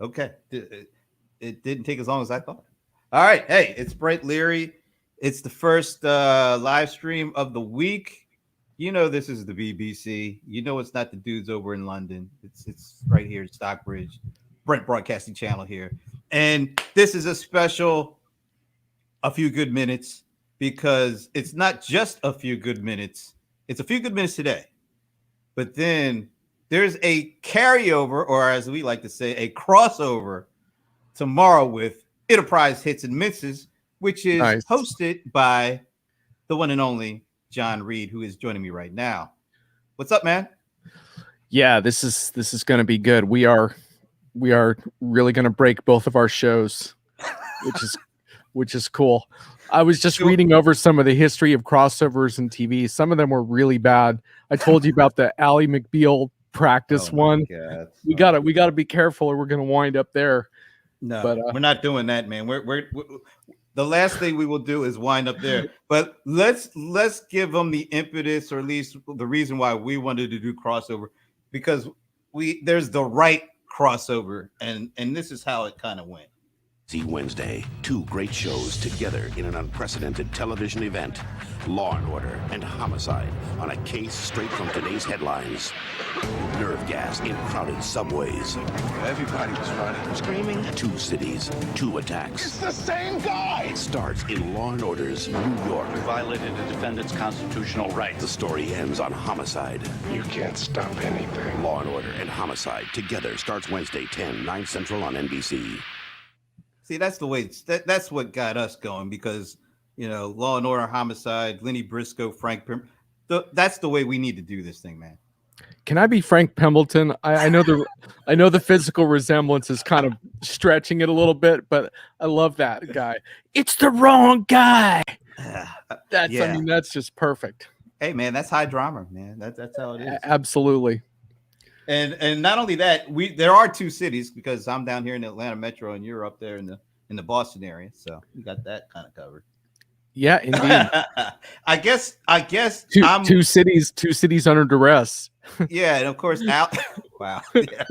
Okay. It didn't take as long as I thought. All right. Hey, it's Brent Leary. It's the first live stream of the week. You know this is the BBC. You know it's not the dudes over in London. It's right here at Stockbridge, Brent Broadcasting Channel here. And this is a special a few good minutes because it's not just a few good minutes. It's a few good minutes today. But then there's a carryover, or as we like to say, a crossover tomorrow with Enterprise Hits and Misses, which is Nice. hosted by the one and only Jon Reed, who is joining me right now. What's up, man? Yeah, this is going to be good. We are really going to break both of our shows, which is cool. I was just reading over some of the history of crossovers in TV. Some of them were really bad. I told you about the Ally McBeal practice one. God. We gotta be careful, or we're gonna wind up there. No, but we're not doing that, man. We're the last thing we will do is wind up there. But let's give them the impetus, or at least the reason why we wanted to do crossover, because there's the right crossover, and this is how it kind of went. See Wednesday, two great shows together in an unprecedented television event. Law and Order and Homicide on a case straight from today's headlines. Nerve gas in crowded subways. Everybody was running, screaming. Two cities, two attacks. It's the same guy! It starts in Law and Order's New York. We violated a defendant's constitutional rights. The story ends on Homicide. You can't stop anything. Law and Order and Homicide together starts Wednesday, 9 Central on NBC. See, that's the way. That's what got us going, because Law and Order, Homicide, Lenny Briscoe, Frank Pym. That's the way we need to do this thing, man. Can I be Frank Pembleton? I know the physical resemblance is kind of stretching it a little bit, but I love that guy. It's the wrong guy. I mean, that's just perfect. Hey, man, that's high drama, man. That's how it is. Absolutely. And not only that, there are two cities, because I'm down here in the Atlanta metro and you're up there in the Boston area, so we got that kind of covered. Yeah, indeed. I guess two cities under duress. Yeah, and of course Al. Wow. Yeah.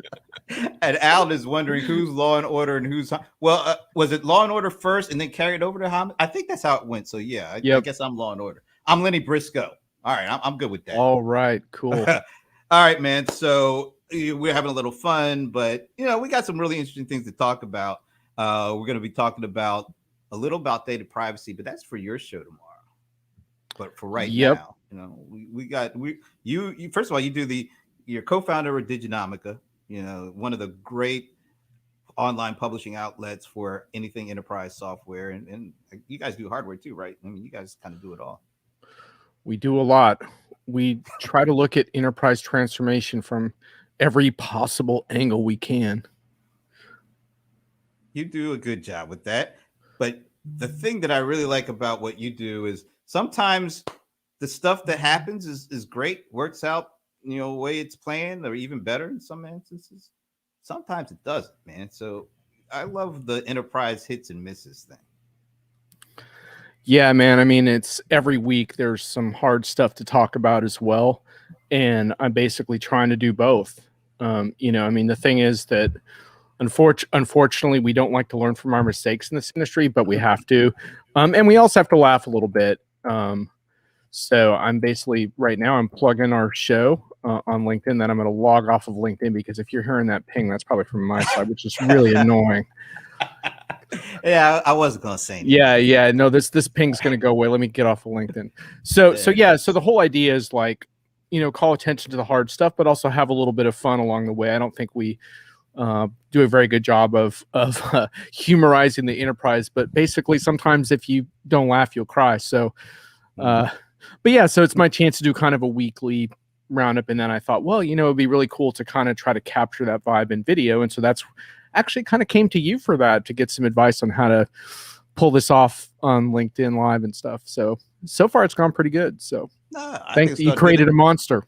And Al is wondering who's Law and Order and who's was it Law and Order first and then carried over to Homicide? I think that's how it went. So yeah, I guess I'm Law and Order. I'm Lenny Briscoe. All right, I'm good with that. All right, cool. All right, man. So we're having a little fun, but we got some really interesting things to talk about. We're going to be talking about a little about data privacy, but that's for your show tomorrow. But for right now, you first of all, you're co-founder of Diginomica, one of the great online publishing outlets for anything enterprise software, and you guys do hardware too, right? I mean, you guys kind of do it all. We do a lot. We try to look at enterprise transformation from every possible angle we can. You do a good job with that. But the thing that I really like about what you do is sometimes the stuff that happens is great, works out, the way it's planned, or even better in some instances. Sometimes it doesn't, man. So I love the enterprise hits and misses thing. Yeah, man. I mean, it's every week there's some hard stuff to talk about as well. And I'm basically trying to do both. The thing is that unfortunately, we don't like to learn from our mistakes in this industry, but we have to. And we also have to laugh a little bit. So I'm basically right now I'm plugging our show on LinkedIn. Then I'm going to log off of LinkedIn, because if you're hearing that ping, that's probably from my side, which is really annoying. Yeah, I wasn't gonna say anything. Yeah. No, this ping's gonna go away. Let me get off of LinkedIn. So the whole idea is call attention to the hard stuff, but also have a little bit of fun along the way. I don't think we do a very good job of humorizing the enterprise, but basically sometimes if you don't laugh, you'll cry. So, so it's my chance to do kind of a weekly roundup, and then I thought, it'd be really cool to kind of try to capture that vibe in video, and so that's actually kind of came to you for that, to get some advice on how to pull this off on LinkedIn Live and stuff. So far it's gone pretty good. So thanks. You created a monster.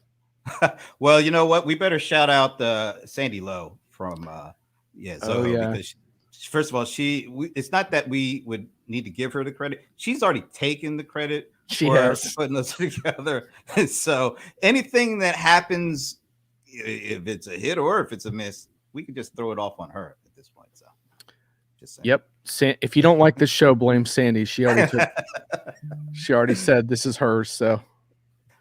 Well, you know what? We better shout out Sandy Lowe from Zoho, because first of all, it's not that we would need to give her the credit. She's already taken the credit for putting us together. So anything that happens, if it's a hit or if it's a miss, we could just throw it off on her at this point. So, just saying. Yep. If you don't like this show, blame Sandy. She already said this is hers. So,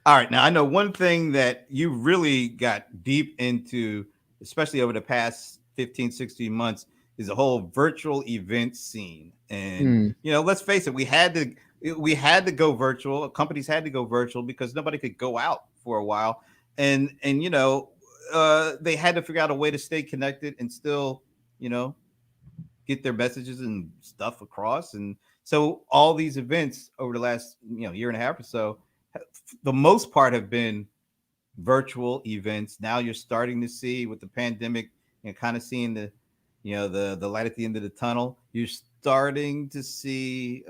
all right. Now I know one thing that you really got deep into, especially over the past 15, 16 months, is the whole virtual event scene. And let's face it, we had to go virtual. Companies had to go virtual because nobody could go out for a while, and they had to figure out a way to stay connected and still get their messages and stuff across. And so all these events over the last year and a half or so, the most part have been virtual events. Now you're starting to see with the pandemic and kind of seeing the light at the end of the tunnel. You're starting to see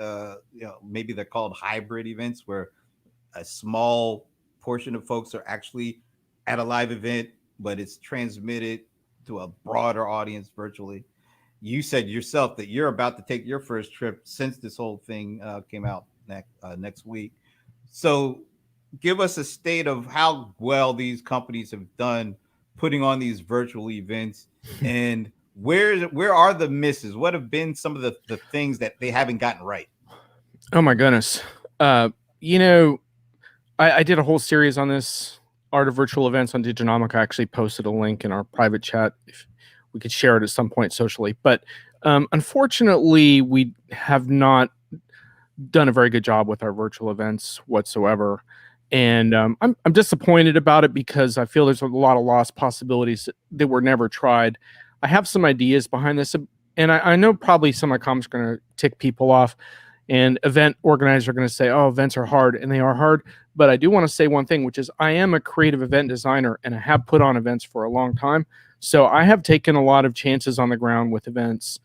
maybe they're called hybrid events, where a small portion of folks are actually at a live event, but it's transmitted to a broader audience virtually. You said yourself that you're about to take your first trip since this whole thing came out next week. So give us a state of how well these companies have done putting on these virtual events, and where are the misses? What have been some of the things that they haven't gotten right? Oh my goodness. I did a whole series on this, Art of Virtual Events, on Diginomic. I actually posted a link in our private chat if we could share it at some point socially. But unfortunately, we have not done a very good job with our virtual events whatsoever. And I'm disappointed about it because I feel there's a lot of lost possibilities that were never tried. I have some ideas behind this, and I know probably some of my comments are going to tick people off, and event organizers are going to say, oh, events are hard, and they are hard. But I do want to say one thing, which is I am a creative event designer, and I have put on events for a long time. So I have taken a lot of chances on the ground with events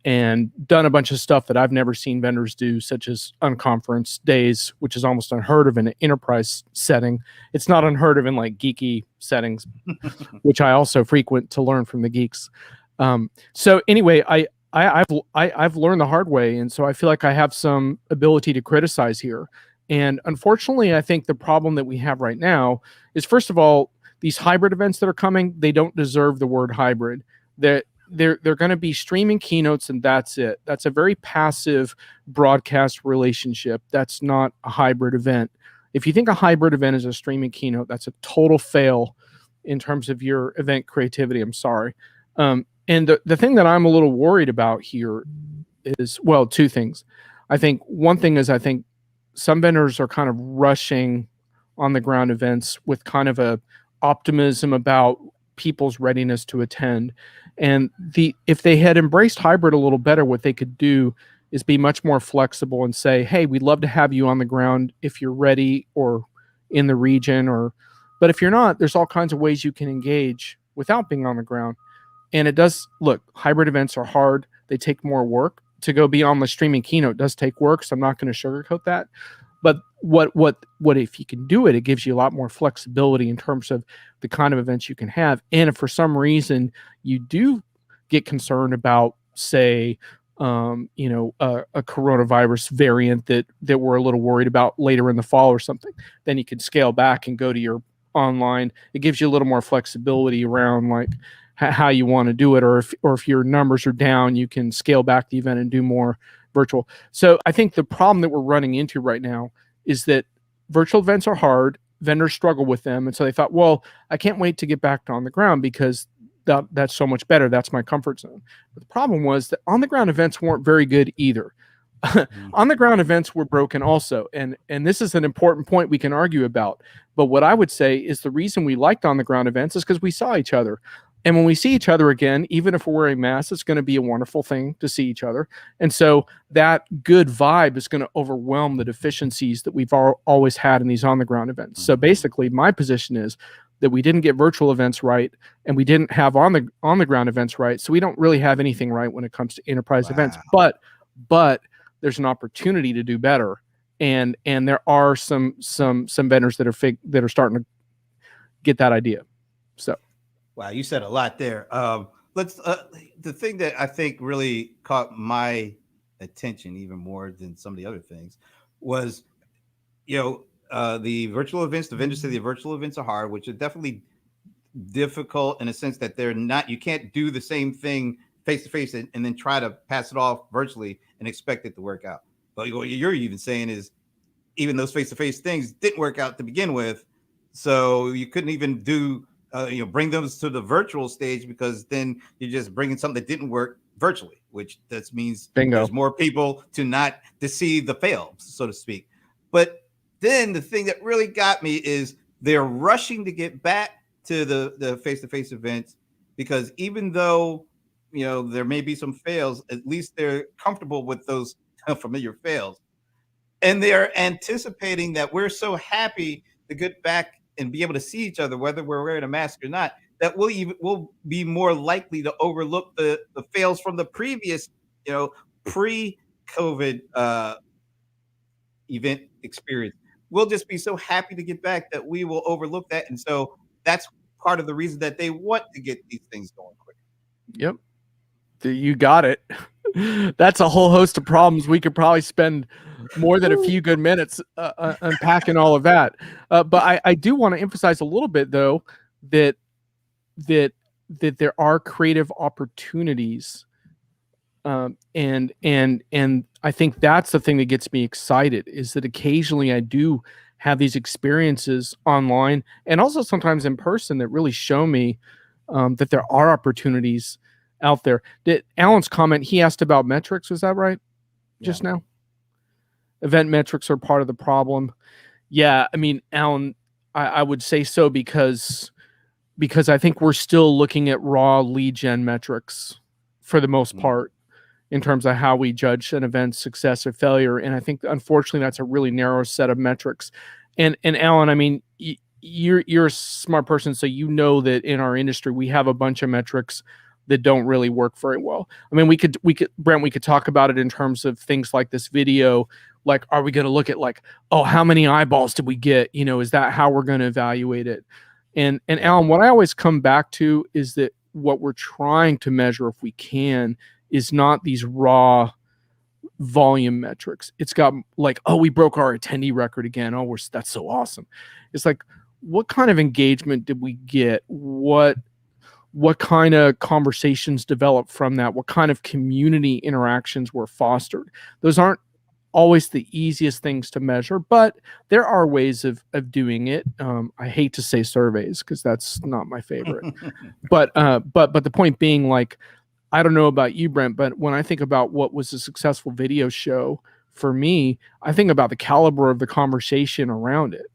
and done a bunch of stuff that I've never seen vendors do, such as unconference days, which is almost unheard of in an enterprise setting. It's not unheard of in like geeky settings, which I also frequent to learn from the geeks. So anyway, I've learned the hard way, and so I feel like I have some ability to criticize here. And unfortunately, I think the problem that we have right now is, first of all, these hybrid events that are coming, they don't deserve the word hybrid. They're going to be streaming keynotes, and that's it. That's a very passive broadcast relationship. That's not a hybrid event. If you think a hybrid event is a streaming keynote, that's a total fail in terms of your event creativity. I'm sorry. And the thing that I'm a little worried about here is, well, two things. I think one thing is I think some vendors are kind of rushing on the ground events with kind of a optimism about people's readiness to attend. And if they had embraced hybrid a little better, what they could do is be much more flexible and say, hey, we'd love to have you on the ground if you're ready or in the region, but if you're not, there's all kinds of ways you can engage without being on the ground. And it does, look, hybrid events are hard. They take more work. To go be on the streaming keynote does take work, so I'm not going to sugarcoat that. But what if you can do it? It gives you a lot more flexibility in terms of the kind of events you can have. And if for some reason you do get concerned about, say, a coronavirus variant that we're a little worried about later in the fall or something, then you can scale back and go to your online. It gives you a little more flexibility around like how you want to do it, or if your numbers are down, you can scale back the event and do more virtual. So I think the problem that we're running into right now is that virtual events are hard. Vendors struggle with them. And so they thought, well, I can't wait to get back to on the ground because that's so much better. That's my comfort zone. But the problem was that on the ground events weren't very good either. On the ground events were broken also. And this is an important point we can argue about. But what I would say is the reason we liked on the ground events is because we saw each other. And when we see each other again, even if we're wearing masks, it's going to be a wonderful thing to see each other. And so that good vibe is going to overwhelm the deficiencies that we've always had in these on-the-ground events. So basically, my position is that we didn't get virtual events right, and we didn't have on-the-ground events right. So we don't really have anything right when it comes to enterprise events. But there's an opportunity to do better, and there are some vendors that are starting to get that idea. So. Wow, you said a lot there. The thing that I think really caught my attention even more than some of the other things was, the virtual events. The vendors say the virtual events are hard, which are definitely difficult in a sense that you can't do the same thing face to face and then try to pass it off virtually and expect it to work out. But what you're even saying is even those face to face things didn't work out to begin with. So you couldn't even do, bring those to the virtual stage because then you're just bringing something that didn't work virtually, which that means Bingo. There's more people to see the fails, so to speak. But then the thing that really got me is they're rushing to get back to the face-to-face events because even though, there may be some fails, at least they're comfortable with those familiar fails. And they're anticipating that we're so happy to get back and be able to see each other, whether we're wearing a mask or not, that we'll be more likely to overlook the fails from the previous, pre-COVID event experience. We'll just be so happy to get back that we will overlook that. And so that's part of the reason that they want to get these things going quicker. Yep. You got it. That's a whole host of problems. We could probably spend more than a few good minutes unpacking all of that. But I do want to emphasize a little bit, though, that there are creative opportunities. And I think that's the thing that gets me excited is that occasionally I do have these experiences online and also sometimes in person that really show me that there are opportunities out there. Did Alan's comment, he asked about metrics, was that right? Just now? Event metrics are part of the problem. Yeah, I mean, Alan, I would say so because I think we're still looking at raw lead gen metrics for the most part in terms of how we judge an event's success or failure. And I think, unfortunately, that's a really narrow set of metrics. And Alan, I mean, you're a smart person, so you know that in our industry, we have a bunch of metrics that don't really work very well. I mean, we could Brent, we could talk about it in terms of things like this video. Like, are we going to look at like, oh, how many eyeballs did we get? Is that how we're going to evaluate it? And Alan, what I always come back to is that what we're trying to measure, if we can, is not these raw volume metrics. It's got like, oh, we broke our attendee record again. Oh, that's so awesome. It's like, what kind of engagement did we get? What kind of conversations developed from that? What kind of community interactions were fostered? Those aren't always the easiest things to measure, but there are ways of doing it. I hate to say surveys because that's not my favorite. but the point being, like, I don't know about you, Brent, but when I think about what was a successful video show for me, I think about the caliber of the conversation around it.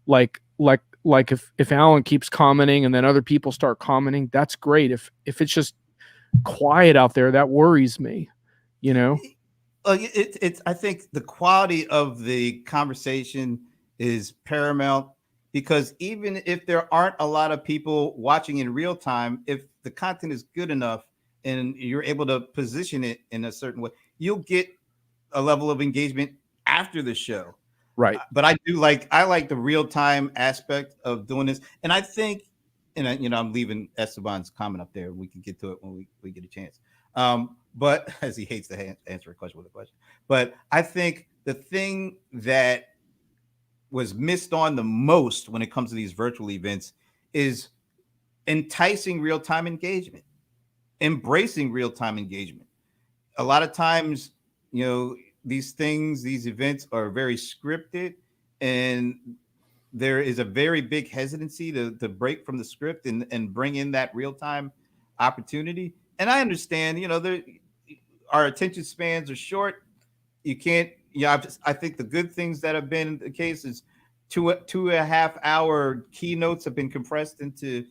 Like if Alan keeps commenting and then other people start commenting, that's great. If it's just quiet out there, that worries me. I think the quality of the conversation is paramount because even if there aren't a lot of people watching in real time, if the content is good enough and you're able to position it in a certain way, you'll get a level of engagement after the show. Right. But I like the real time aspect of doing this. And I think, I'm leaving Esteban's comment up there. We can get to it when we get a chance. But as he hates to answer a question with a question, but I think the thing that was missed on the most when it comes to these virtual events is enticing real-time engagement, embracing real-time engagement. A lot of times, these events are very scripted, and there is a very big hesitancy to break from the script and bring in that real-time opportunity. And I understand, our attention spans are short. You can't, I think the good things that have been the case is 2.5 hour keynotes have been compressed into,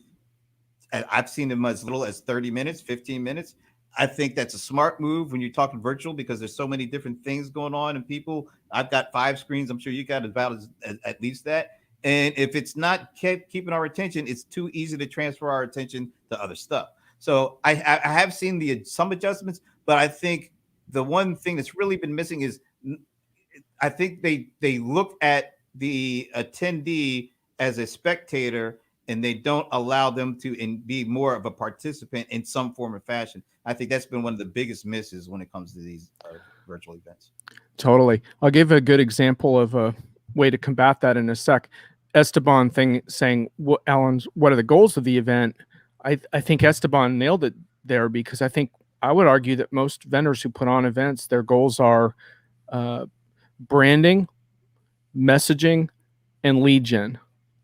I've seen them as little as 30 minutes, 15 minutes. I think that's a smart move when you're talking virtual because there's so many different things going on and people. I've got 5 screens. I'm sure you got about at least that. And if it's not keeping our attention, it's too easy to transfer our attention to other stuff. So I have seen some adjustments, but I think the one thing that's really been missing is I think they look at the attendee as a spectator and they don't allow them to be more of a participant in some form or fashion. I think that's been one of the biggest misses when it comes to these virtual events. Totally. I'll give a good example of a way to combat that in a sec. Esteban thing saying, what are the goals of the event? I think Esteban nailed it there, because I would argue that most vendors who put on events, their goals are branding, messaging, and lead gen.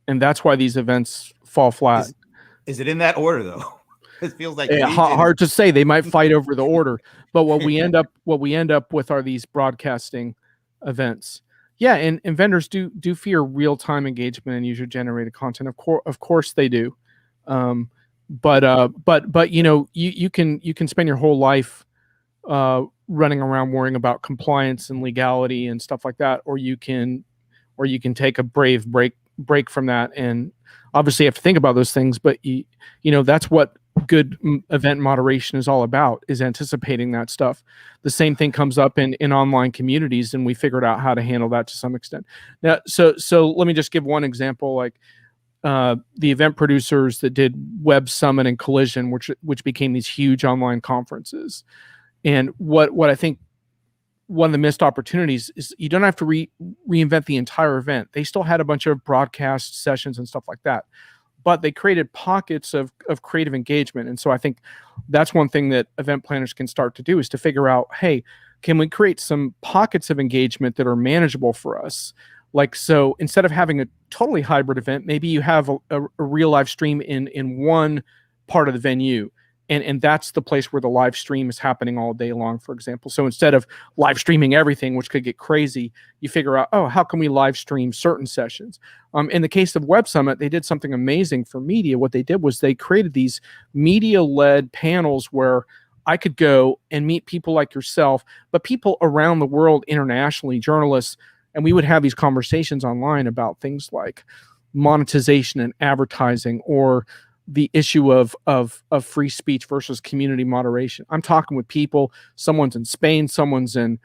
And that's why these events fall flat. Is it in that order though? It feels like hard to say. They might fight over the order, but what we end up with are these broadcasting events. Yeah, and vendors do fear real-time engagement and user-generated content. Of course they do. But you can spend your whole life running around worrying about compliance and legality and stuff like that, or you can take a brave break from that. And obviously you have to think about those things, but that's what good event moderation is all about, is anticipating that stuff. The same thing comes up in online communities, and we figured out how to handle that to some extent. Now, so let me just give one example, like the event producers that did Web Summit and Collision, which became these huge online conferences. And what I think one of the missed opportunities is you don't have to reinvent the entire event. They still had a bunch of broadcast sessions and stuff like that, but they created pockets of creative engagement. And so I think that's one thing that event planners can start to do, is to figure out, hey, can we create some pockets of engagement that are manageable for us? Like, so instead of having a totally hybrid event, maybe you have a real live stream in one part of the venue. And that's the place where the live stream is happening all day long, for example. So instead of live streaming everything, which could get crazy, you figure out, how can we live stream certain sessions? In the case of Web Summit, they did something amazing for media. What they did was they created these media-led panels where I could go and meet people like yourself, but people around the world internationally, journalists, and we would have these conversations online about things like monetization and advertising, or the issue of free speech versus community moderation. I'm talking with people, someone's in Spain, someone's in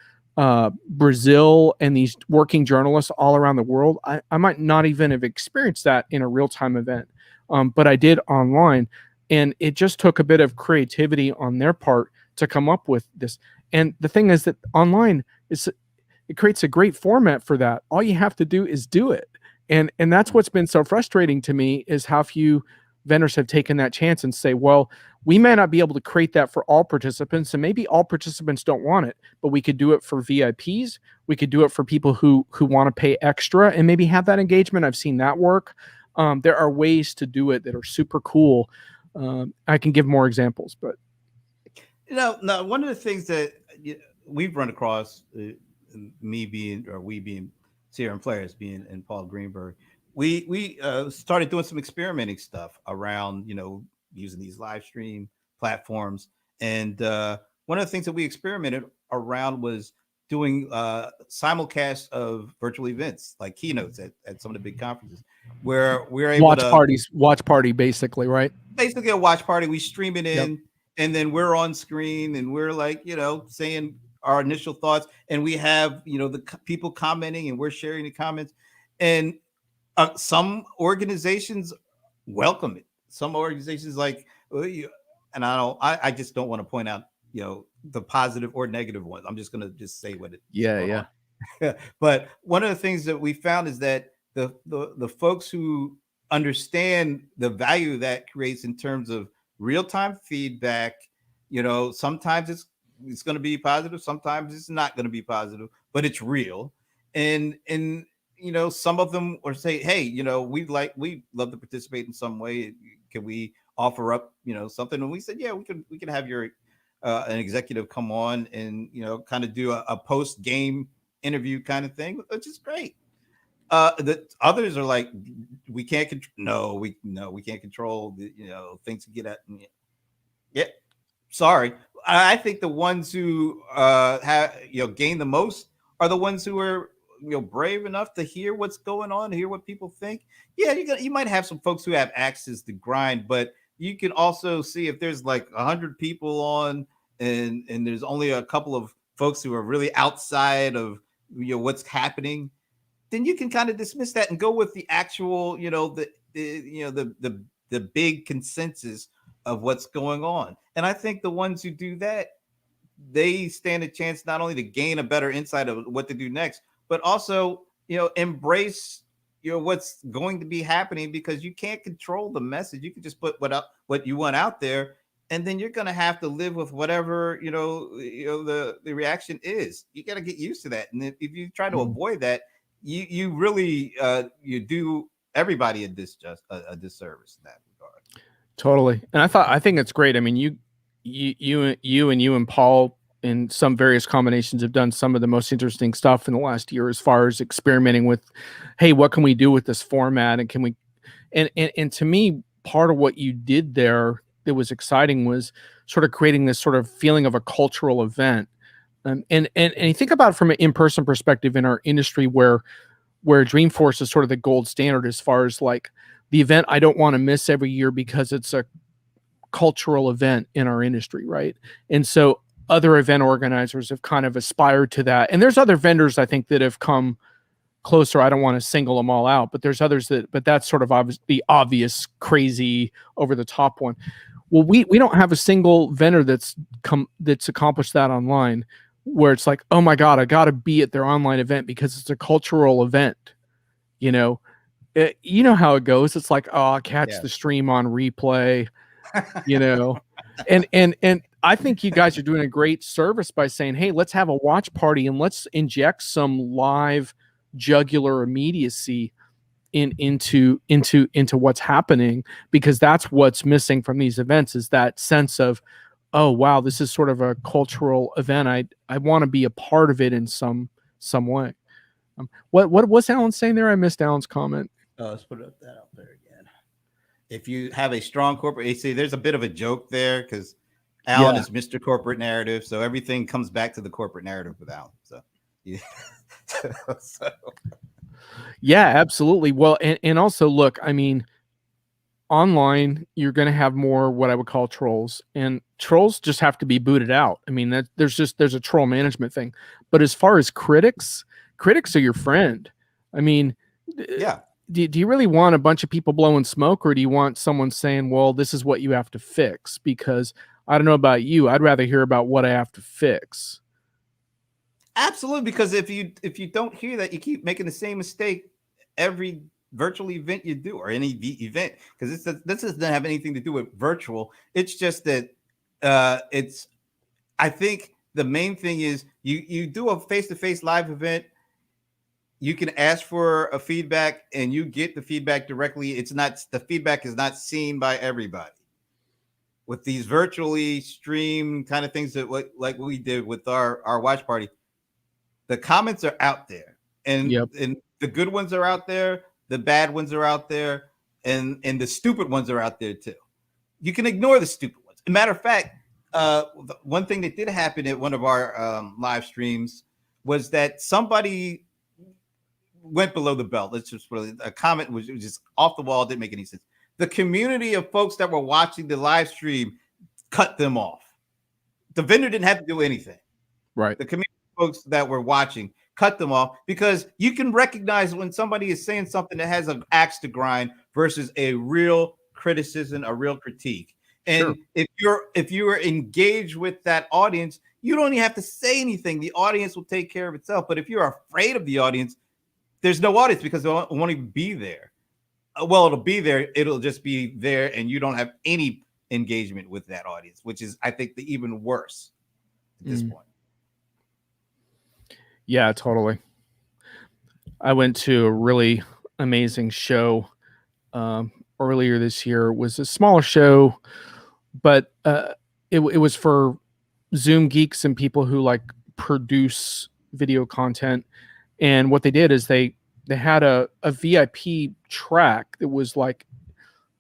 Brazil, and these working journalists all around the world. I might not even have experienced that in a real-time event, but I did online. And it just took a bit of creativity on their part to come up with this. And the thing is that online, it creates a great format for that. All you have to do is do it. And that's what's been so frustrating to me, is how few vendors have taken that chance and say, well, we may not be able to create that for all participants, and maybe all participants don't want it, but we could do it for VIPs. We could do it for people who want to pay extra and maybe have that engagement. I've seen that work. There are ways to do it that are super cool. I can give more examples, but now one of the things that we've run across, we being CRM players, being and Paul Greenberg, we started doing some experimenting stuff around, using these live stream platforms. And one of the things that we experimented around was doing simulcast of virtual events, like keynotes at some of the big conferences, where we're able watch party, basically, right? Basically a watch party. We stream it in, Yep. and then we're on screen, and we're like, saying our initial thoughts, and we have, the people commenting, and we're sharing the comments. And some organizations welcome it. Some organizations like, and I just don't want to point out, the positive or negative ones. I'm just going to just say what it. Yeah. But one of the things that we found is that the folks who understand the value that creates in terms of real-time feedback, sometimes it's going to be positive, sometimes it's not going to be positive, but it's real. And some of them or say, hey, we'd love to participate in some way. Can we offer up, something? And we said, yeah, we can have your an executive come on and kind of do a post game interview kind of thing, which is great. The others are like, we can't we can't control the things to get at. Yeah, sorry. I think the ones who have gain the most are the ones who are brave enough to hear what's going on, hear what people think. Yeah, you might have some folks who have axes to grind, but you can also see if there's like 100 people on, and there's only a couple of folks who are really outside of what's happening, then you can kind of dismiss that and go with the actual the big consensus of what's going on. And I think the ones who do that, they stand a chance not only to gain a better insight of what to do next, but also embrace what's going to be happening, because you can't control the message. You can just put what you want out there, and then you're going to have to live with whatever the reaction is. You got to get used to that, and if you try to avoid that, you really you do everybody a disservice in that regard. Totally. And I think it's great. I mean, you and Paul in some various combinations have done some of the most interesting stuff in the last year as far as experimenting with, hey, what can we do with this format? And can we, and to me, part of what you did there that was exciting was sort of creating this sort of feeling of a cultural event. And you think about it from an in-person perspective in our industry where Dreamforce is sort of the gold standard as far as like the event I don't want to miss every year because it's a cultural event in our industry, right? And so other event organizers have kind of aspired to that. And there's other vendors, I think, that have come closer. I don't want to single them all out, but there's others but that's sort of the obvious, crazy, over the top one. Well, we don't have a single vendor that's accomplished that online, where it's like, oh my God, I got to be at their online event because it's a cultural event. You know how it goes. It's like, oh, I'll catch the stream on replay, and I think you guys are doing a great service by saying, hey, let's have a watch party and let's inject some live jugular immediacy into what's happening, because that's what's missing from these events, is that sense of, oh wow, this is sort of a cultural event. I want to be a part of it in some way. What was Alan saying there? I missed Alan's comment. Let's put that up there again. If you have a strong corporate, see, there's a bit of a joke there because Alan is Mr. Corporate Narrative, so everything comes back to the corporate narrative with Alan. So, yeah. Yeah, absolutely. Well, and also, look, I mean, online you're going to have more what I would call trolls, and trolls just have to be booted out. I mean, there's a troll management thing. But as far as critics are your friend. I mean, yeah. Do you really want a bunch of people blowing smoke, or do you want someone saying, well, this is what you have to fix? Because I don't know about you, I'd rather hear about what I have to fix. Absolutely, because if you don't hear that, you keep making the same mistake every virtual event you do, or any event, because this doesn't have anything to do with virtual. It's just that I think the main thing is you do a face-to-face live event, you can ask for a feedback and you get the feedback directly. The feedback is not seen by everybody. With these virtually streamed kind of things that like we did with our watch party, the comments are out there, and the good ones are out there, the bad ones are out there, and the stupid ones are out there too. You can ignore the stupid ones. As a matter of fact, one thing that did happen at one of our live streams was that somebody went below the belt. It's just really a comment was just off the wall, didn't make any sense. The community of folks that were watching the live stream cut them off. The vendor didn't have to do anything. Right. The community of folks that were watching cut them off, because you can recognize when somebody is saying something that has an axe to grind versus a real criticism, a real critique. And if you're engaged with that audience, you don't even have to say anything. The audience will take care of itself. But if you're afraid of the audience, there's no audience, because it won't even be there. Well, it'll be there. It'll just be there, and you don't have any engagement with that audience, which is, I think, the even worse at this point. Yeah, totally. I went to a really amazing show earlier this year. It was a smaller show, but it was for Zoom geeks and people who like produce video content. And what they did is they had a VIP track that was like,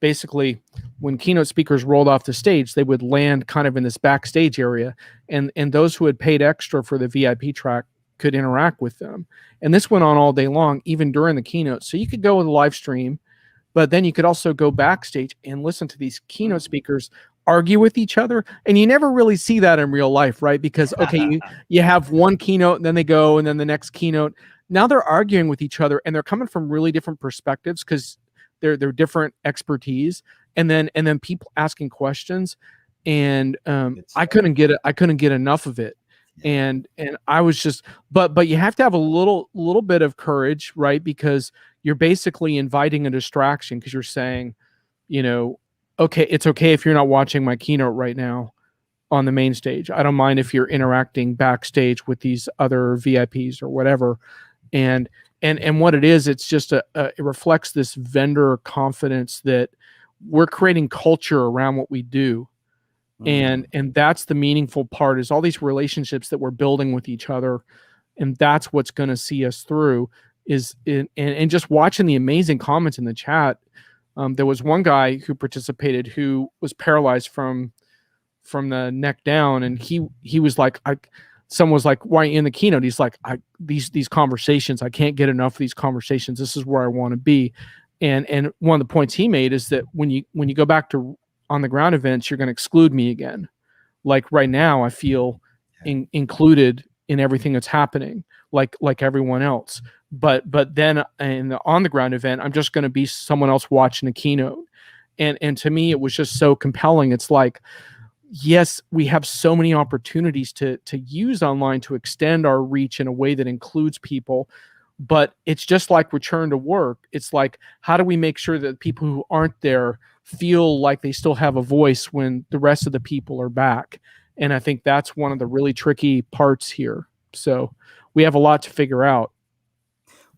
basically when keynote speakers rolled off the stage, they would land kind of in this backstage area, and those who had paid extra for the VIP track could interact with them. And this went on all day long, even during the keynote. So you could go with a live stream, but then you could also go backstage and listen to these keynote speakers argue with each other. And you never really see that in real life, right? Because, okay, you have one keynote and then they go, and then the next keynote. Now they're arguing with each other, and they're coming from really different perspectives because they're different expertise. And then people asking questions. And I couldn't get enough of it. And I was just, but you have to have a little bit of courage, right? Because you're basically inviting a distraction, because you're saying, okay, it's okay if you're not watching my keynote right now on the main stage. I don't mind if you're interacting backstage with these other VIPs or whatever. And what it is, it's just it reflects this vendor confidence that we're creating culture around what we do. And that's the meaningful part, is all these relationships that we're building with each other. And that's what's going to see us through, and just watching the amazing comments in the chat. There was one guy who participated who was paralyzed from the neck down. And he was like, someone was like, why are you in the keynote? He's like, these conversations, I can't get enough of these conversations. This is where I want to be. And one of the points he made is that when you go back to on the ground events, you're going to exclude me again. Like right now, I feel included in everything that's happening, like everyone else. But then in the on the ground event, I'm just going to be someone else watching a keynote. And to me, it was just so compelling. It's like, yes, we have so many opportunities to use online to extend our reach in a way that includes people. But it's just like return to work. It's like, how do we make sure that people who aren't there feel like they still have a voice when the rest of the people are back? And I think that's one of the really tricky parts here. So we have a lot to figure out.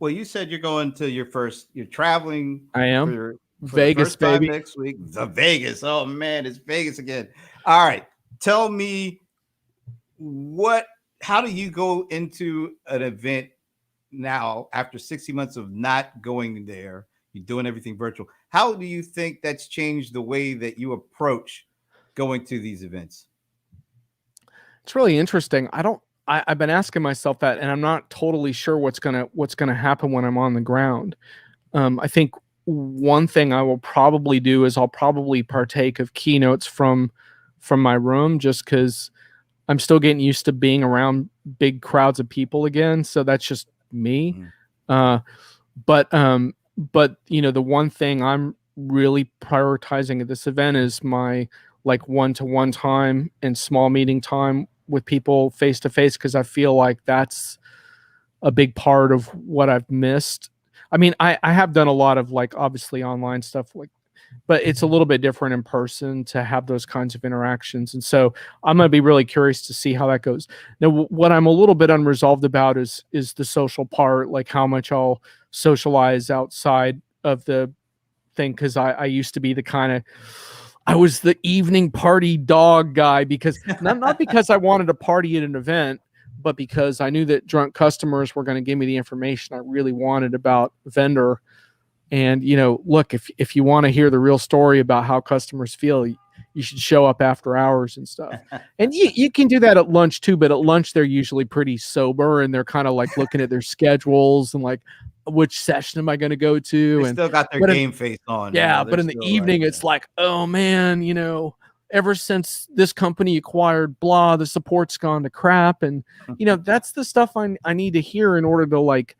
Well, you said you're traveling. I am. For Vegas, the first time baby. next week. The Vegas. Oh man, it's Vegas again. All right. Tell me how do you go into an event now after 60 months of not going there? You're doing everything virtual. How do you think that's changed the way that you approach going to these events? It's really interesting. I've been asking myself that, and I'm not totally sure what's gonna happen when I'm on the ground. I think one thing I will probably do is I'll probably partake of keynotes from my room, just because I'm still getting used to being around big crowds of people again. So that's just me. But the one thing I'm really prioritizing at this event is my like one-to-one time and small meeting time with people face to face, because I feel like that's a big part of what I've missed. I mean, I have done a lot of like obviously online stuff, but it's a little bit different in person to have those kinds of interactions. And so I'm going to be really curious to see how that goes. Now, what I'm a little bit unresolved about is the social part, like how much I'll socialize outside of the thing. Cause I used to be I was the evening party dog guy, because not because I wanted to party at an event, but because I knew that drunk customers were going to give me the information I really wanted about vendor. And, look, if you want to hear the real story about how customers feel, you should show up after hours and stuff. And you can do that at lunch too, but at lunch, they're usually pretty sober, and they're kind of like looking at their schedules and like, which session am I going to go to? They and still got their game face on. Yeah. But in the evening, it's like, oh man, ever since this company acquired blah, the support's gone to crap. And, that's the stuff I need to hear in order to like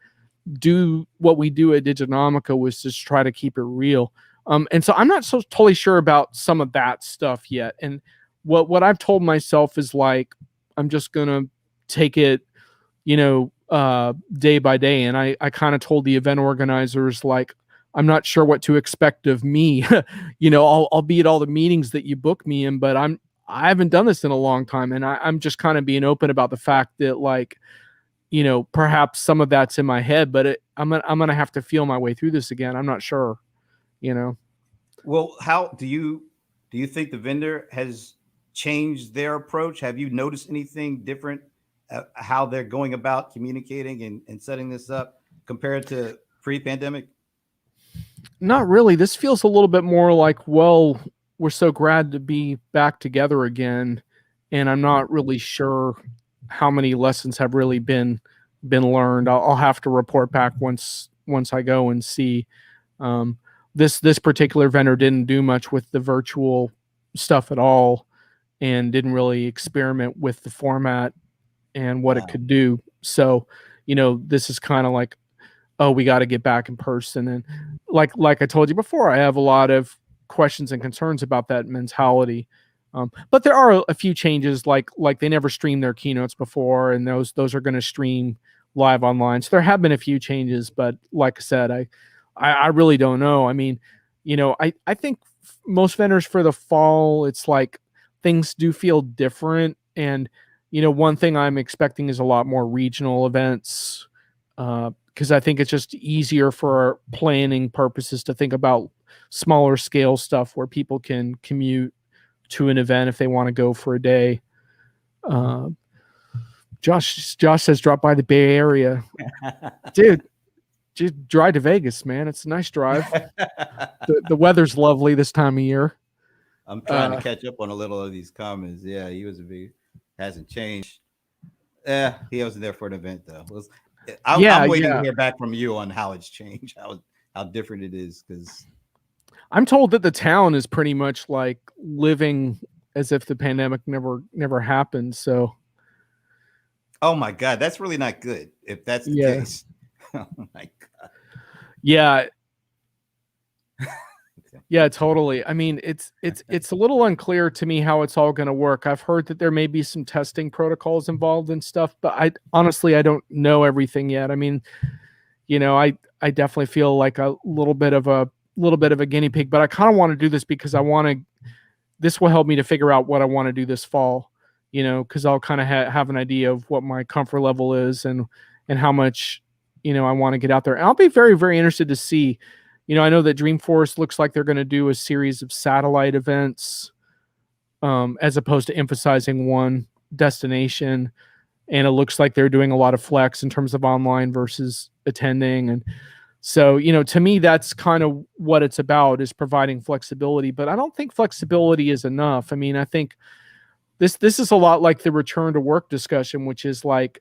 do what we do at Diginomica, was just try to keep it real. And so I'm not so totally sure about some of that stuff yet. And what I've told myself is like, I'm just going to take it, day by day. And I kind of told the event organizers, like, I'm not sure what to expect of me. I'll be at all the meetings that you book me in, but I haven't done this in a long time. And I'm just kind of being open about the fact that, like, perhaps some of that's in my head, but I'm going to have to feel my way through this again. I'm not sure, Well, how do you think the vendor has changed their approach? Have you noticed anything different, how they're going about communicating and setting this up compared to pre-pandemic? Not really. This feels a little bit more like, well, we're so glad to be back together again. And I'm not really sure how many lessons have really been learned. I'll have to report back once I go and see. This particular vendor didn't do much with the virtual stuff at all, and didn't really experiment with the format and what it could do. So, this is kind of like, oh, we got to get back in person. And like I told you before, I have a lot of questions and concerns about that mentality. But there are a few changes, like they never streamed their keynotes before, and those are going to stream live online. So there have been a few changes, but like I said, I really don't know. I mean, I think most vendors for the fall, it's like things do feel different. And, one thing I'm expecting is a lot more regional events, because I think it's just easier for planning purposes to think about smaller scale stuff where people can commute to an event if they want to go for a day. Josh says drop by the Bay Area. Dude, just drive to Vegas, man. It's a nice drive. The weather's lovely this time of year. I'm trying to catch up on a little of these comments. Yeah, he was hasn't changed. Yeah, he wasn't there for an event though. I'm waiting to hear back from you on how it's changed, how different it is, because I'm told that the town is pretty much like living as if the pandemic never happened. So, oh my God, that's really not good if that's the case. Oh my God. Yeah. Yeah, totally. I mean, it's a little unclear to me how it's all going to work. I've heard that there may be some testing protocols involved and stuff, but I don't know everything yet. I mean, I definitely feel like a little bit of a guinea pig, but I kind of want to do this because this will help me to figure out what I want to do this fall, because I'll kind of have an idea of what my comfort level is and how much, I want to get out there. And I'll be very, very interested to see, I know that Dreamforce looks like they're going to do a series of satellite events, as opposed to emphasizing one destination. And it looks like they're doing a lot of flex in terms of online versus attending. And so, to me, that's kind of what it's about, is providing flexibility. But I don't think flexibility is enough. I mean, I think this is a lot like the return to work discussion, which is like,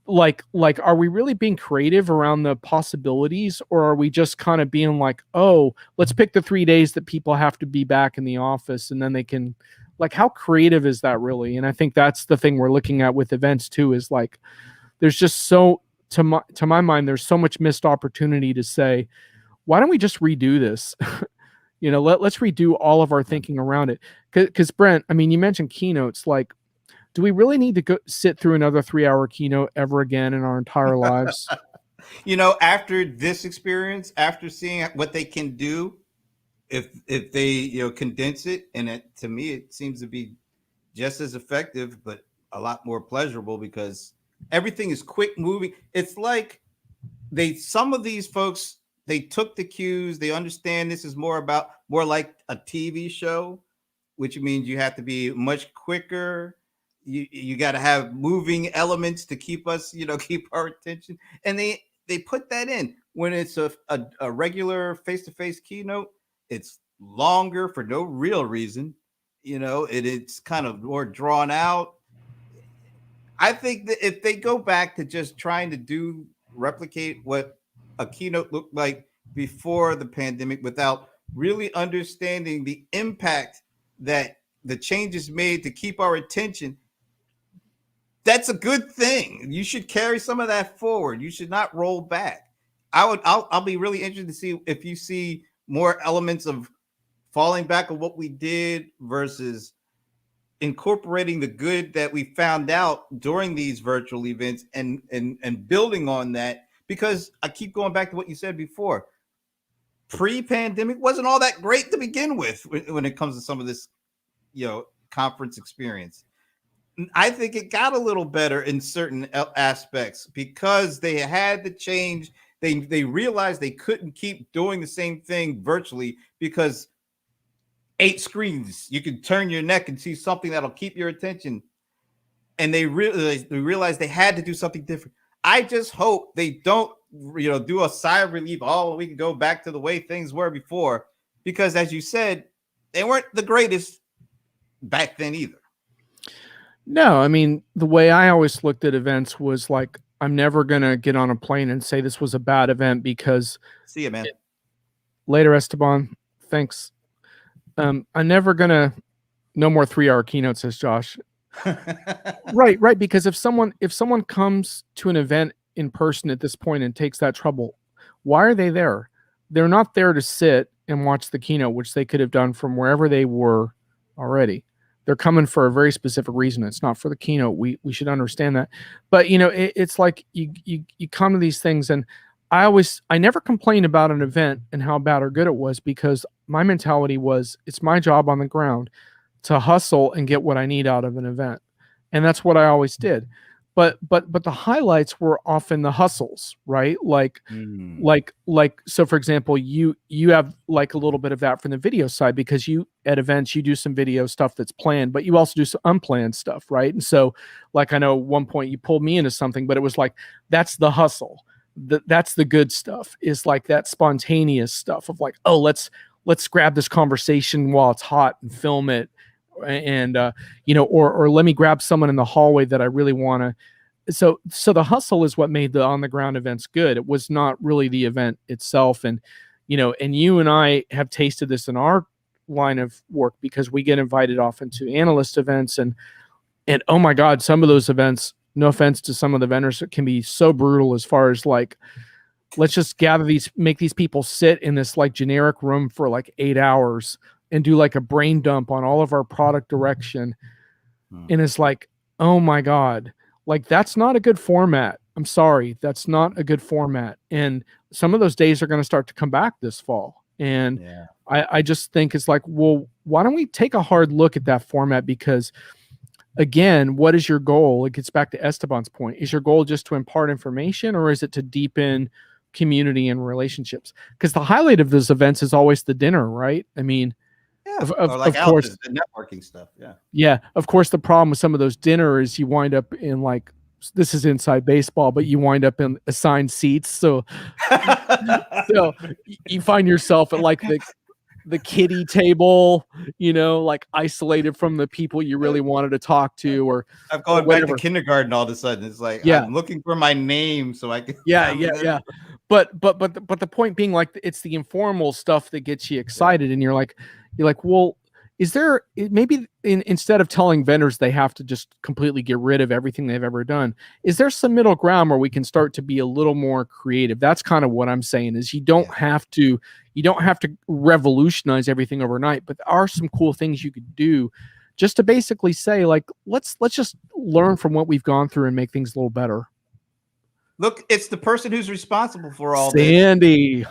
are we really being creative around the possibilities, or are we just kind of being like, oh, let's pick the 3 days that people have to be back in the office, and then they can, like, how creative is that really? And I think that's the thing we're looking at with events too, is like, there's just to my mind, there's so much missed opportunity to say, why don't we just redo this? Let's redo all of our thinking around it. Because Brent, I mean, you mentioned keynotes. Like, do we really need to go sit through another 3-hour keynote ever again in our entire lives? After this experience, after seeing what they can do, if they condense it, and to me it seems to be just as effective, but a lot more pleasurable, because everything is quick moving. It's like some of these folks, they took the cues. They understand this is more like a TV show, which means you have to be much quicker. You got to have moving elements to keep us, keep our attention. And they put that in. When it's a regular face-to-face keynote, it's longer for no real reason. It's kind of more drawn out. I think that if they go back to just trying to replicate what a keynote looked like before the pandemic, without really understanding the impact that the changes made to keep our attention, that's a good thing. You should carry some of that forward. You should not roll back. I'll be really interested to see if you see more elements of falling back on what we did versus incorporating the good that we found out during these virtual events and building on that. Because I keep going back to what you said before. Pre-pandemic wasn't all that great to begin with when it comes to some of this, conference experience. I think it got a little better in certain aspects because they had to change. They realized they couldn't keep doing the same thing virtually, because 8 screens, you can turn your neck and see something that'll keep your attention. And they realized they had to do something different. I just hope they don't, do a sigh of relief. Oh, we can go back to the way things were before, because as you said, they weren't the greatest back then either. No, I mean, the way I always looked at events was like, I'm never going to get on a plane and say this was a bad event because... See you, man. Later, Esteban. Thanks. I'm never going to... No more 3-hour keynotes, says Josh. Right. Because if someone comes to an event in person at this point and takes that trouble, why are they there? They're not there to sit and watch the keynote, which they could have done from wherever they were already. They're coming for a very specific reason. It's not for the keynote. We should understand that. But it's like you come to these things, and I never complained about an event and how bad or good it was, because my mentality was, it's my job on the ground to hustle and get what I need out of an event. And that's what I always did. But the highlights were often the hustles, right? Like so for example, you have like a little bit of that from the video side, because you at events you do some video stuff that's planned, but you also do some unplanned stuff, right? And so like I know at one point you pulled me into something, but it was like, that's the hustle. That's the good stuff, is like that spontaneous stuff of like, oh, let's grab this conversation while it's hot and film it. And or let me grab someone in the hallway that I really want to. So the hustle is what made the on the ground events good. It was not really the event itself. And and you and I have tasted this in our line of work, because we get invited often to analyst events, and oh my God, some of those events, no offense to some of the vendors, can be so brutal as far as like, let's just make these people sit in this like generic room for like 8 hours and do like a brain dump on all of our product direction. And it's like, oh my God, like that's not a good format. I'm sorry. That's not a good format. And some of those days are going to start to come back this fall. And I just think it's like, well, why don't we take a hard look at that format? Because again, what is your goal? It gets back to Esteban's point. Is your goal just to impart information, or is it to deepen community and relationships? Because the highlight of those events is always the dinner, right? I mean, of course, the networking stuff. Yeah. Of course, the problem with some of those dinners is you wind up in like, this is inside baseball, but you wind up in assigned seats. So you find yourself at like the kiddie table, like isolated from the people you really wanted to talk to, or I'm going back to kindergarten all of a sudden. It's like, I'm looking for my name so I can. Yeah. But the point being, like, it's the informal stuff that gets you excited, and you're like, well, is there maybe instead of telling vendors they have to just completely get rid of everything they've ever done, is there some middle ground where we can start to be a little more creative? That's kind of what I'm saying, is you don't have to revolutionize everything overnight, but there are some cool things you could do just to basically say, like, let's just learn from what we've gone through and make things a little better. Look, it's the person who's responsible for all Sandy. this.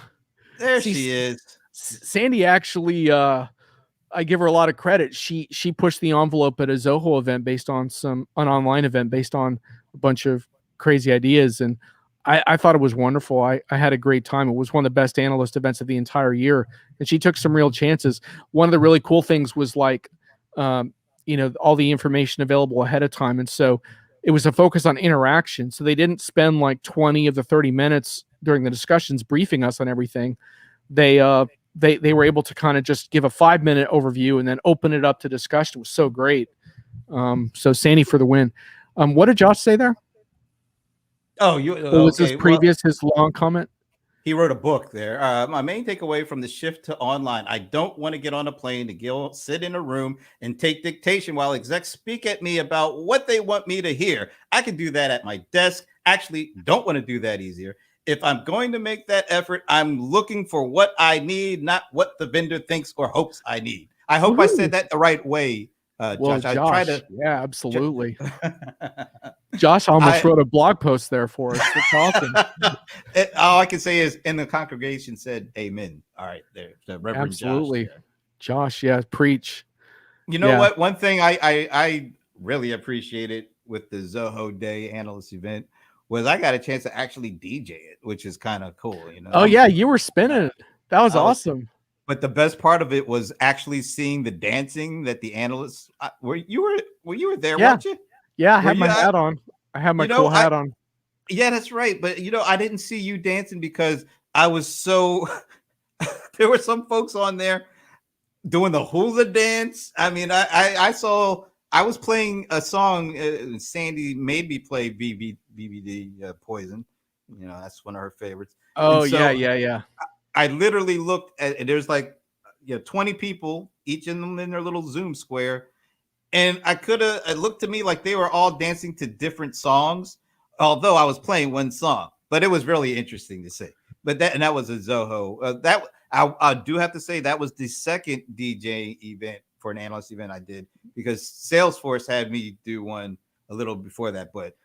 There she is. Sandy actually, I give her a lot of credit. She pushed the envelope at a Zoho event based on an online event based on a bunch of crazy ideas. And I thought it was wonderful. I had a great time. It was one of the best analyst events of the entire year. And she took some real chances. One of the really cool things was like, all the information available ahead of time. And so it was a focus on interaction. So they didn't spend like 20 of the 30 minutes during the discussions briefing us on everything. They were able to kind of just give a 5-minute overview and then open it up to discussion. It was so great. So Sandy for the win. What did Josh say there? Oh, what was his previous, his long comment? He wrote a book there. My main takeaway from the shift to online: I don't want to get on a plane to go sit in a room and take dictation while execs speak at me about what they want me to hear. I can do that at my desk. Actually, don't want to do that easier. If I'm going to make that effort, I'm looking for what I need, not what the vendor thinks or hopes I need. I hope I said that the right way, Josh. I try to. Yeah, absolutely. Josh almost wrote a blog post there for us. It's awesome. All I can say is, and the congregation said, "Amen." All right, there, the Reverend absolutely. Josh, yeah, preach. You know what? One thing I really appreciated with the Zoho Day analyst event was I got a chance to actually DJ it, which is kind of cool. Oh yeah, you were spinning it. That was awesome. But the best part of it was actually seeing the dancing that the analysts were you there, weren't you? Yeah, I had my hat on. I had my cool hat on. Yeah, that's right. But I didn't see you dancing because I was so there were some folks on there doing the hula dance. I mean, I saw I was playing a song. Sandy made me play BBD Poison. That's one of her favorites. Oh, so yeah. I literally looked at there's like 20 people, each in their little Zoom square. And it looked to me like they were all dancing to different songs, although I was playing one song. But it was really interesting to see. But that was a Zoho. I do have to say that was the second DJ event for an analyst event, I did, because Salesforce had me do one a little before that. But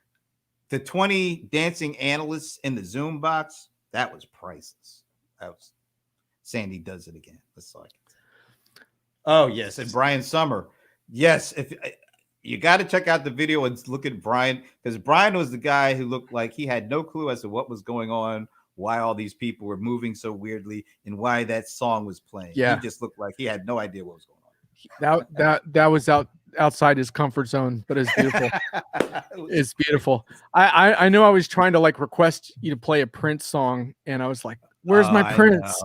the 20 dancing analysts in the Zoom box, that was priceless. That was Sandy does it again. That's all I can say. Oh yes, and Brian Summer. Yes, if you got to check out the video and look at Brian, because Brian was the guy who looked like he had no clue as to what was going on, why all these people were moving so weirdly, and why that song was playing. Yeah. He just looked like he had no idea what was going on. That was outside his comfort zone, but it's beautiful. It's beautiful. I know I was trying to like request you to play a Prince song, and I was like, "Where's my Prince?"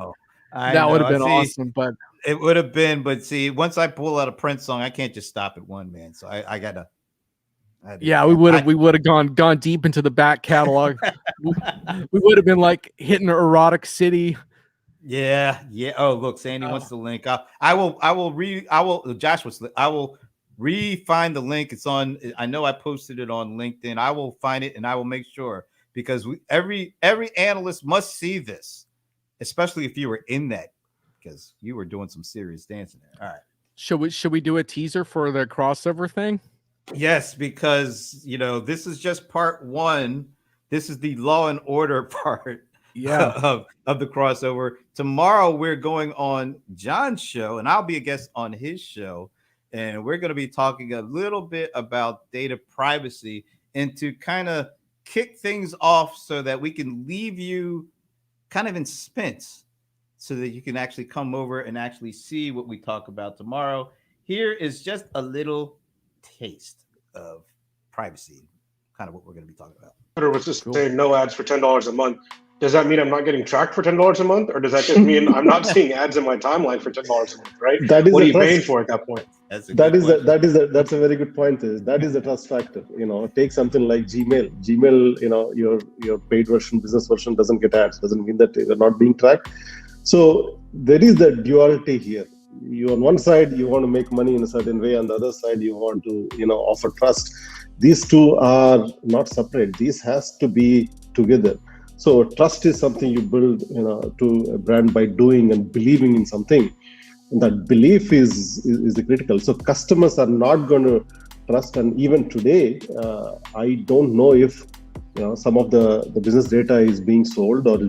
That would have been awesome, but it would have been. But see, once I pull out a Prince song, I can't just stop at one, man. So I gotta. Yeah, we would have gone deep into the back catalog. we would have been like hitting Erotic City. Yeah. Oh, look, Sandy wants the link. I will re-find the link. It's on. I know I posted it on LinkedIn. I will find it and I will make sure, because every analyst must see this, especially if you were in that, because you were doing some serious dancing there. All right. Should we do a teaser for the crossover thing? Yes, because this is just part one. This is the Law and Order part. Yeah. of the crossover. Tomorrow we're going on Jon's show, and I'll be a guest on his show, and we're going to be talking a little bit about data privacy, and to kind of kick things off so that we can leave you kind of in suspense, so that you can actually come over and actually see what we talk about tomorrow. Here is just a little taste of privacy, kind of what we're going to be talking about. Twitter was just saying no ads for $10 a month. Does that mean I'm not getting tracked for $10 a month, or does that just mean I'm not seeing ads in my timeline for $10 a month? Right? That is what are you trust. paying for at that point? That's a very good point. That is the trust factor. Take something like Gmail. Gmail, your paid version, business version doesn't get ads. Doesn't mean that you're not being tracked. So there is the duality here. You on one side you want to make money in a certain way, on the other side you want to offer trust. These two are not separate. These has to be together. So trust is something you build to a brand by doing and believing in something. And that belief is the critical. So customers are not going to trust. And even today, I don't know if some of the business data is being sold, or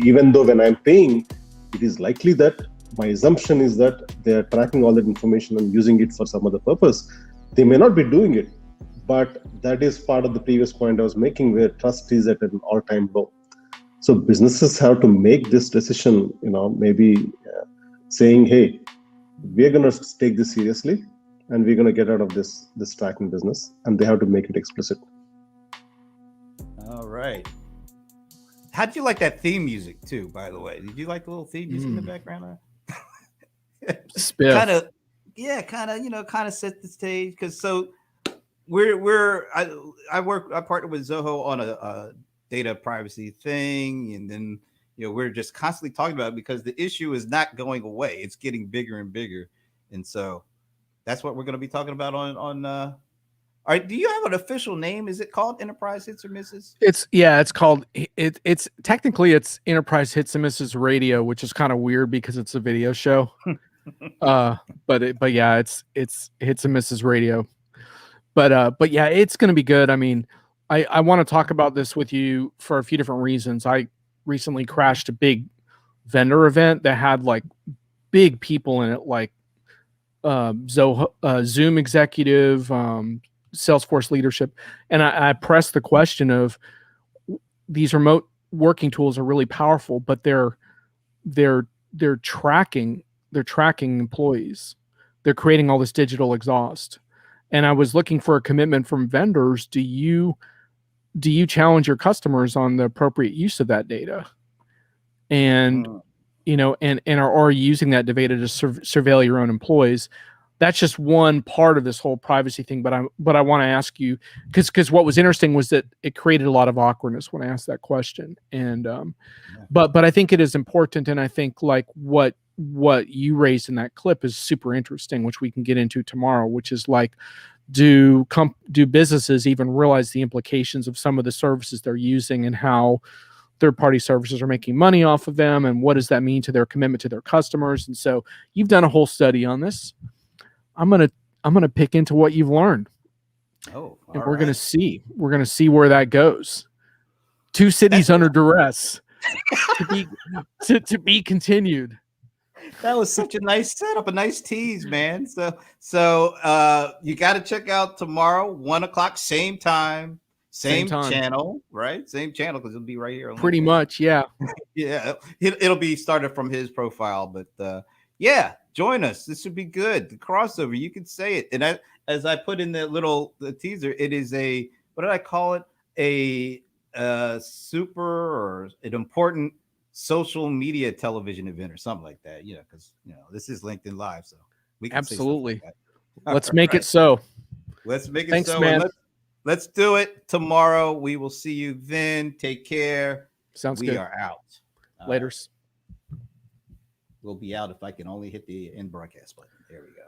even though when I'm paying, it is likely that my assumption is that they are tracking all that information and using it for some other purpose. They may not be doing it, but that is part of the previous point I was making, where trust is at an all-time low. So businesses have to make this decision, maybe saying, hey, we're going to take this seriously and we're going to get out of this tracking business, and they have to make it explicit. All right. How'd you like that theme music too, by the way? Did you like the little theme music in the background? Spiff. Kind of set the stage, because so I partner with Zoho on a data privacy thing, and then we're just constantly talking about it because the issue is not going away. It's getting bigger and bigger, and so that's what we're going to be talking about on all right. Do you have an official name? Is it called Enterprise Hits or Misses? It's called it's technically it's Enterprise Hits and Misses Radio, which is kind of weird because it's a video show. But yeah, it's Hits and Misses Radio. But yeah, it's going to be good. I mean, I want to talk about this with you for a few different reasons. I recently crashed a big vendor event that had like big people in it, like Zoom executive, Salesforce leadership. And I pressed the question of, these remote working tools are really powerful, but they're tracking employees. They're creating all this digital exhaust. And I was looking for a commitment from vendors. Do you challenge your customers on the appropriate use of that data? And and are you using that data to surveil your own employees? That's just one part of this whole privacy thing. But I want to ask you, because what was interesting was that it created a lot of awkwardness when I asked that question. And but I think it is important, and I think like what you raised in that clip is super interesting, which we can get into tomorrow, which is like, do businesses even realize the implications of some of the services they're using, and how third-party services are making money off of them, and what does that mean to their commitment to their customers? And so you've done a whole study on this. I'm gonna pick into what you've learned. Oh, And all we're gonna right. see. We're gonna see where that goes. Two cities under duress to be continued. That was such a nice setup, a nice tease, man. So you got to check out tomorrow, 1:00, same time, same time. channel, right? Same channel because it'll be right here. On Pretty LinkedIn. much, yeah. Yeah, it'll be started from his profile, but yeah, join us. This should be good. The crossover, you can say it. And as I put in the teaser, it is a, what did I call it? A super or an important social media television event or something like that. Because this is LinkedIn Live, so we can Absolutely. say stuff like that. Let's make it so. Let's make it Thanks, so. man. And let's do it tomorrow. We will see you then. Take care. Sounds we good. are out. Laters. We'll be out if I can only hit the end broadcast button. There we go.